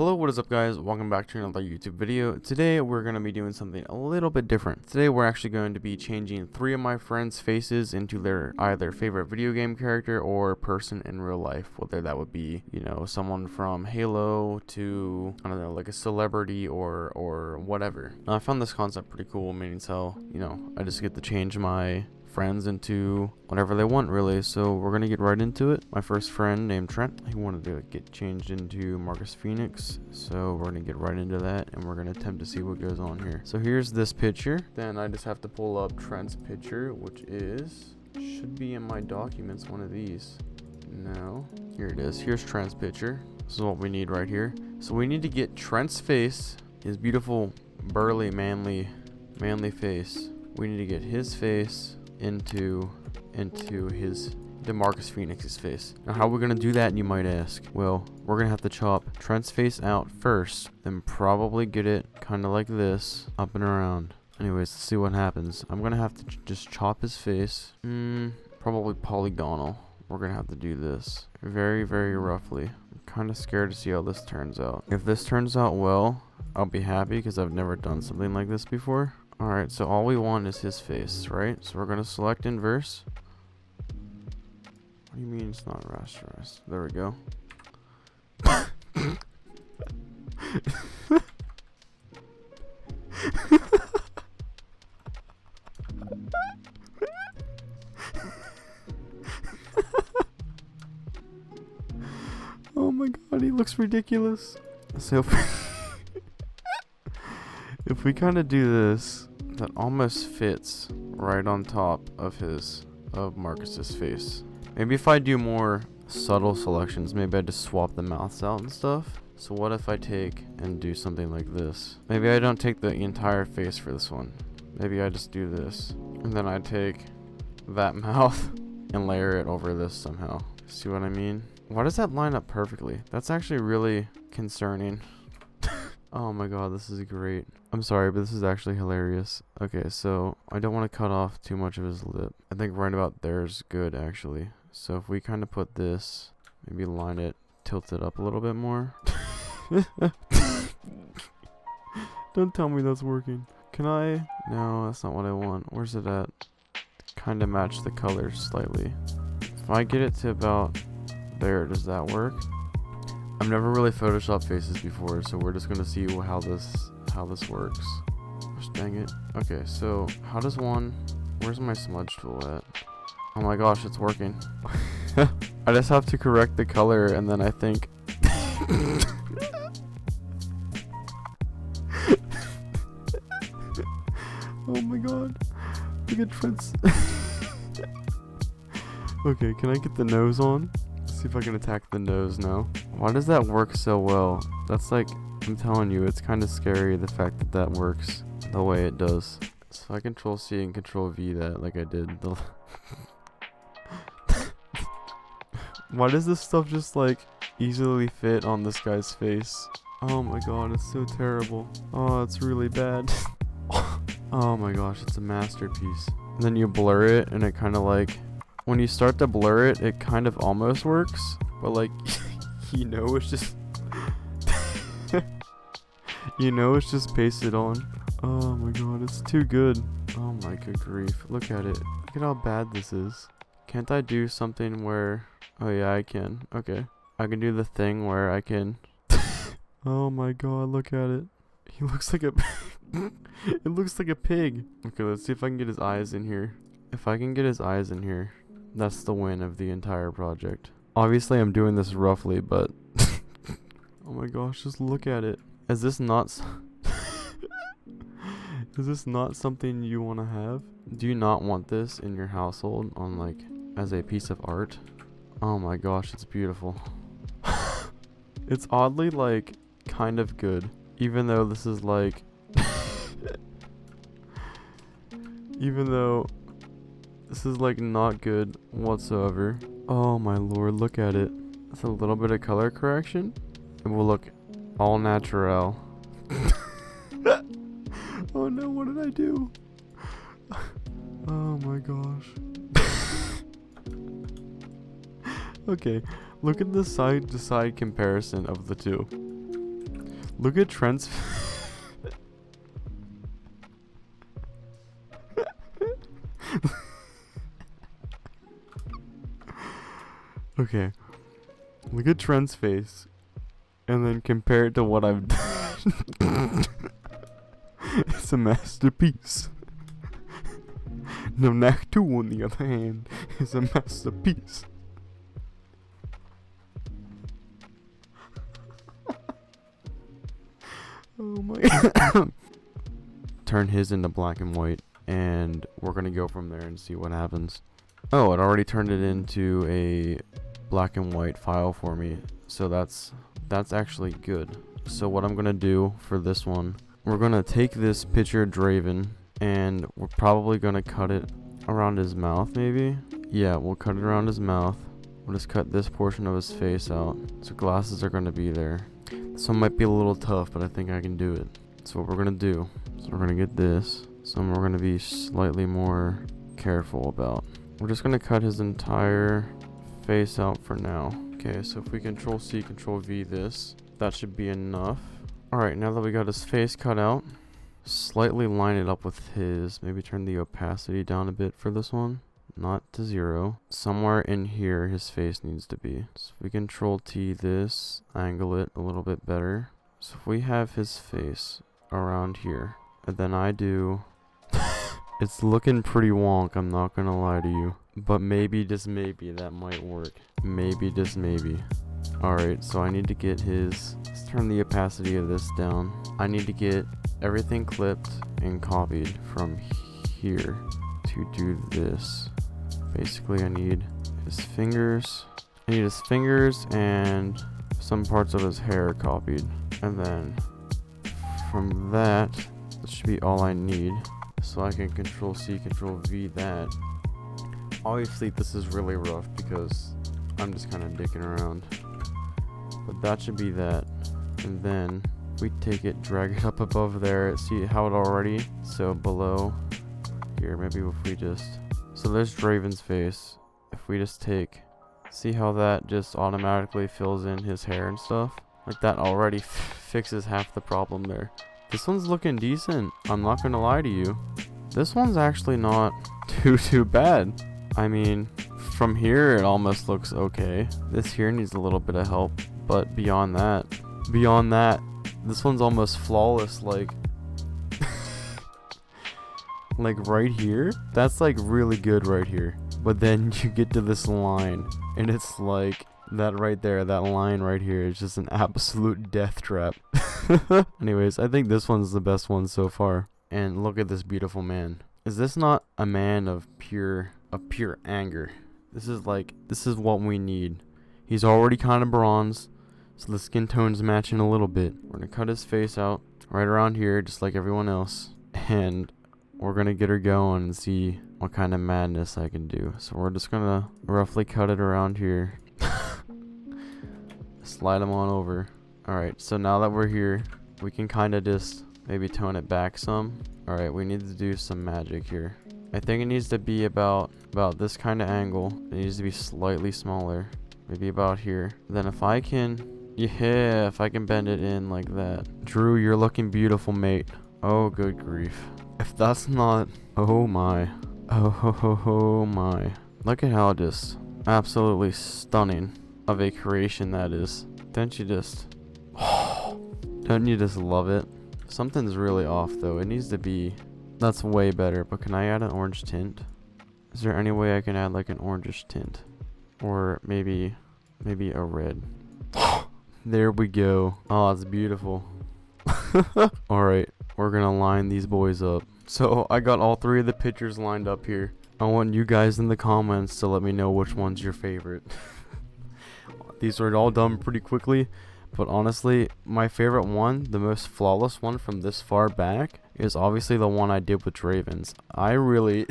Hello, what is up guys? Welcome back to another YouTube video. Today we're going to be doing something a little bit different. Today we're actually going to be changing 3 of my friends' faces into their either favorite video game character or person in real life. Whether that would be, you know, someone from Halo to, I don't know, like a celebrity or whatever. Now I found this concept pretty cool, meaning so, you know, I just get to change my friends into whatever they want, really. So we're gonna get right into it. My first friend named Trent, he wanted to get changed into Marcus Phoenix, so we're gonna get right into that and we're gonna attempt to see what goes on here. So here's this picture. Then I just have to pull up Trent's picture, which should be in my documents, one of these. No, here it is. Here's Trent's picture. This is what we need right here. So we need to get Trent's face, his beautiful burly manly face. We need to get his face into his Marcus Phoenix's face. Now how are we gonna do that, you might ask? Well, we're gonna have to chop Trent's face out first, then probably get it kind of like this, up and around. Anyways, let's see what happens. I'm gonna have to just chop his face, probably polygonal. We're gonna have to do this very, very roughly. I'm kind of scared to see how this turns out. If this turns out well, I'll be happy because I've never done something like this before. Alright, so all we want is his face, right? So we're going to select inverse. What do you mean it's not rasterized? There we go. Oh my god, he looks ridiculous. So if we kind of do this, that almost fits right on top of Marcus's face. Maybe if I do more subtle selections, maybe I just swap the mouths out and stuff. So what if I take and do something like this? Maybe I don't take the entire face for this one. Maybe I just do this. And then I take that mouth and layer it over this somehow. See what I mean? Why does that line up perfectly? That's actually really concerning. Oh my god, this is great. I'm sorry, but this is actually hilarious. Okay, so I don't want to cut off too much of his lip. I think right about there is good, actually. So if we kind of put this, maybe line it, tilt it up a little bit more. Don't tell me that's working. Can I? No, that's not what I want. Where's it at? Kind of match the colors slightly. If I get it to about there, does that work? I've never really photoshopped faces before, so we're just gonna see how this works. Gosh dang it. Okay, so how does one? Where's my smudge tool at? Oh my gosh, it's working. I just have to correct the color, and then I think. Oh my god! Look at Trent's. Okay, can I get the nose on? See if I can attack the nose now. Why does that work so well? That's like, I'm telling you, it's kind of scary, the fact that that works the way it does. So if I control C and control V that like I did. Why does this stuff just like easily fit on this guy's face? Oh my god, it's so terrible. Oh, it's really bad. Oh my gosh, it's a masterpiece. And then you blur it and it kind of like, when you start to blur it, it kind of almost works, but like, you know, it's just, you know, it's just pasted on. Oh my god, it's too good. Oh my good grief, look at it. Look at how bad this is. Can't I do something where, oh yeah, I can. Okay, I can do the thing where I can. Oh my god, look at it. He looks like a, it looks like a pig. Okay, let's see if I can get his eyes in here. If I can get his eyes in here, that's the win of the entire project. Obviously, I'm doing this roughly, but oh my gosh, just look at it. Is this not is this not something you want to have? Do you not want this in your household on like as a piece of art? Oh my gosh, it's beautiful. It's oddly like kind of good, even though this is like even though this is like not good whatsoever. Oh my lord, look at it. That's a little bit of color correction. It will look all natural. Oh no, what did I do? Oh my gosh. Okay, look at the side to side comparison of the two. Look at Trent's. Okay. Look at Trent's face. And then compare it to what I've done. It's a masterpiece. No, Knack 2 on the other hand is a masterpiece. Oh my god. Turn his into black and white, and we're gonna go from there and see what happens. Oh, it already turned it into a black and white file for me, so that's actually good. So what I'm gonna do for this one, we're gonna take this picture of Draven, and we're probably gonna cut it around his mouth, maybe. Yeah, we'll cut it around his mouth. We'll just cut this portion of his face out, so glasses are gonna be there. This one might be a little tough, but I think I can do it. So what we're gonna do, so we're gonna get this, some we're gonna be slightly more careful about. We're just gonna cut his entire face out for now. Okay, so if we Control C, Control V this, that should be enough. Alright, now that we got his face cut out, slightly line it up with his, maybe turn the opacity down a bit for this one. Not to 0. Somewhere in here his face needs to be. So if we Control T this, angle it a little bit better. So if we have his face around here, and then I do... It's looking pretty wonk, I'm not gonna lie to you. But maybe, just maybe, that might work. Maybe, just maybe. Alright, so I need to get his... Let's turn the opacity of this down. I need to get everything clipped and copied from here to do this. Basically, I need his fingers. I need his fingers and some parts of his hair copied. And then from that should be all I need. So I can Control C, Control V that. Obviously, this is really rough because I'm just kind of dicking around. But that should be that. And then we take it, drag it up above there. See how it already? So below here, maybe if we just... So there's Draven's face. If we just take... See how that just automatically fills in his hair and stuff? Like that already fixes half the problem there. This one's looking decent. I'm not gonna lie to you. This one's actually not too bad. I mean, from here it almost looks okay. This here needs a little bit of help. But beyond that, this one's almost flawless. Like... like right here, that's like really good right here. But then you get to this line and it's like that right there, that line right here is just an absolute death trap. Anyways, I think this one's the best one so far. And look at this beautiful man. Is this not a man of pure anger? This is what we need. He's already kind of bronze, so the skin tone's matching a little bit. We're gonna cut his face out right around here, just like everyone else. And we're gonna get her going and see what kind of madness I can do. So we're just gonna roughly cut it around here. Slide them on over. Alright, so now that we're here, we can kind of just maybe tone it back some. Alright, we need to do some magic here. I think it needs to be about this kind of angle. It needs to be slightly smaller. Maybe about here. Then if I can bend it in like that. Drew, you're looking beautiful, mate. Oh, good grief. If that's not... Oh my. Oh my. Look at how just absolutely stunning of a creation that is. Don't you just love it? Something's really off though. It needs to be... That's way better. But can I add an orange tint? Is there any way I can add like an orangish tint? Or maybe a red. There we go. Oh, that's beautiful. Alright, we're gonna line these boys up. So I got all 3 of the pictures lined up here. I want you guys in the comments to let me know which one's your favorite. These are all done pretty quickly, but honestly, my favorite one, the most flawless one from this far back, is obviously the one I did with Ravens. I really...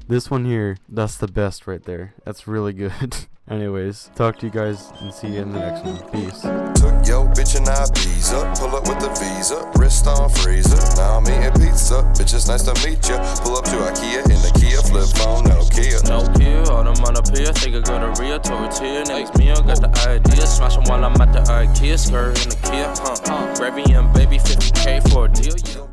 This one here, that's the best right there. That's really good. Anyways, talk to you guys and see you in the next one. Peace. Took yo bitch and I bees up, pull up with the visa, wrist on freezer. Now I'm eating pizza, bitch it's nice to meet ya. Pull up to IKEA in the Kia, flip phone, no Kia. No Kia, all them on up here, think I go to Rio, tortilla, next meal, got the idea, smash 'em while I'm at the IKEA, skirt in the Kia, Gravy and baby 50K for a deal, yeah.